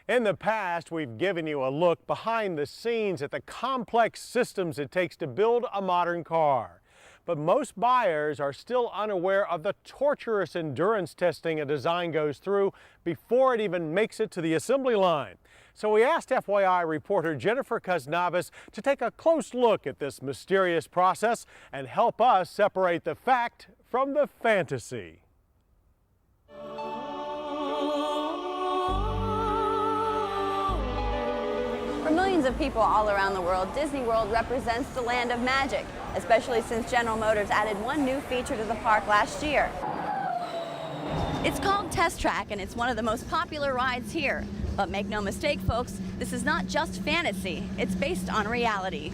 In the past, we've given you a look behind the scenes at the complex systems it takes to build a modern car. But most buyers are still unaware of the torturous endurance testing a design goes through before it even makes it to the assembly line. So we asked FYI reporter Jennifer Cosnavas to take a close look at this mysterious process and help us separate the fact from the fantasy. For millions of people all around the world, Disney World represents the land of magic, especially since General Motors added one new feature to the park last year. It's called Test Track, and it's one of the most popular rides here. But make no mistake, folks, this is not just fantasy. It's based on reality.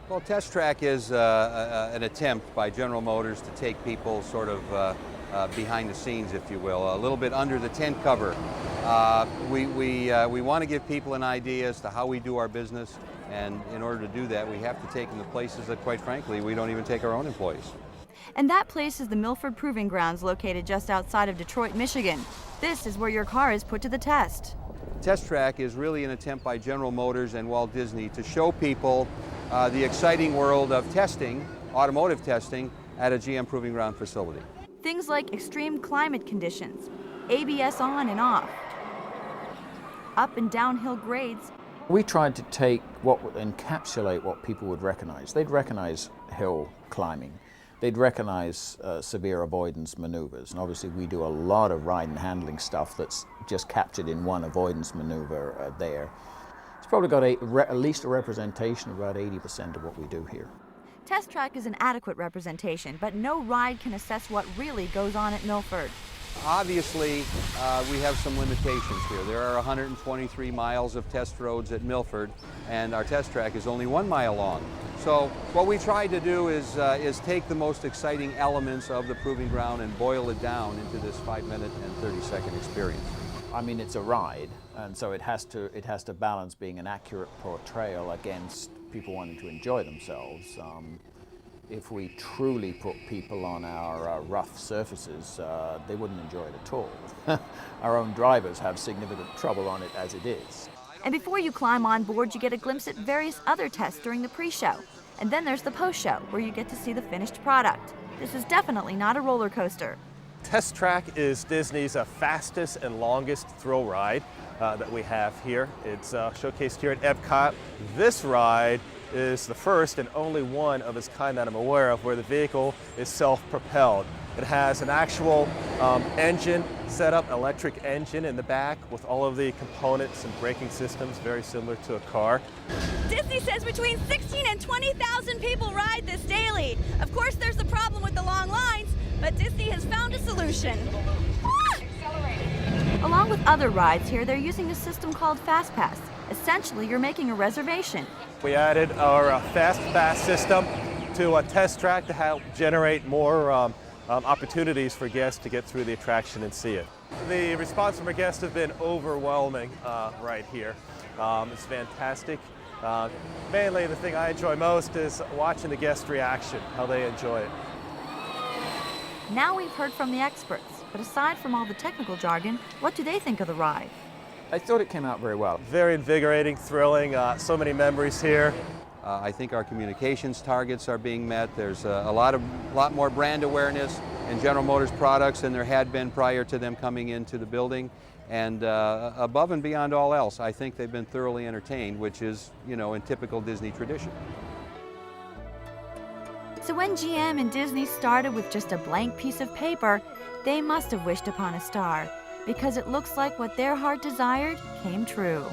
Well, Test Track is an attempt by General Motors to take people sort of behind the scenes, if you will, a little bit under the tent cover. We want to give people an idea as to how we do our business, and in order to do that, we have to take them to places that, quite frankly, we don't even take our own employees. And that place is the Milford Proving Grounds, located just outside of Detroit, Michigan. This is where your car is put to the test. Test Track is really an attempt by General Motors and Walt Disney to show people the exciting world of testing, automotive testing, at a GM Proving Ground facility. Things like extreme climate conditions, ABS on and off, up and downhill grades. We tried to take what would encapsulate what people would recognize. They'd recognize hill climbing. They'd recognize severe avoidance maneuvers. And obviously we do a lot of ride and handling stuff that's just captured in one avoidance maneuver there. It's probably got at least a representation of about 80% of what we do here. Test Track is an adequate representation, but no ride can assess what really goes on at Milford. Obviously, we have some limitations here. There are 123 miles of test roads at Milford, and our test track is only 1 mile long. So what we tried to do is take the most exciting elements of the proving ground and boil it down into this 5-minute and 30-second experience. I mean, it's a ride, and so it has to balance being an accurate portrayal against people wanting to enjoy themselves. If we truly put people on our rough surfaces, they wouldn't enjoy it at all. Our own drivers have significant trouble on it as it is. And before you climb on board, you get a glimpse at various other tests during the pre-show. And then there's the post-show, where you get to see the finished product. This is definitely not a roller coaster. Test Track is Disney's fastest and longest thrill ride that we have here. It's showcased here at Epcot. This ride is the first and only one of its kind that I'm aware of where the vehicle is self-propelled. It has an actual engine set up, electric engine in the back with all of the components and braking systems very similar to a car. Disney says between 16 and 20,000 people ride this daily. Of course, there's the problem with the long lines, but Disney has found a solution. Along with other rides here, they're using a system called Fast Pass. Essentially, you're making a reservation. We added our Fast Pass system to a Test Track to help generate more opportunities for guests to get through the attraction and see it. The response from our guests has been overwhelming right here. It's fantastic. Mainly the thing I enjoy most is watching the guest reaction, how they enjoy it. Now we've heard from the experts, but aside from all the technical jargon, what do they think of the ride? I thought it came out very well. Very invigorating, thrilling, so many memories here. I think our communications targets are being met. There's a lot more brand awareness in General Motors products than there had been prior to them coming into the building. And above and beyond all else, I think they've been thoroughly entertained, which is, you know, in typical Disney tradition. So when GM and Disney started with just a blank piece of paper, they must have wished upon a star, because it looks like what their heart desired came true.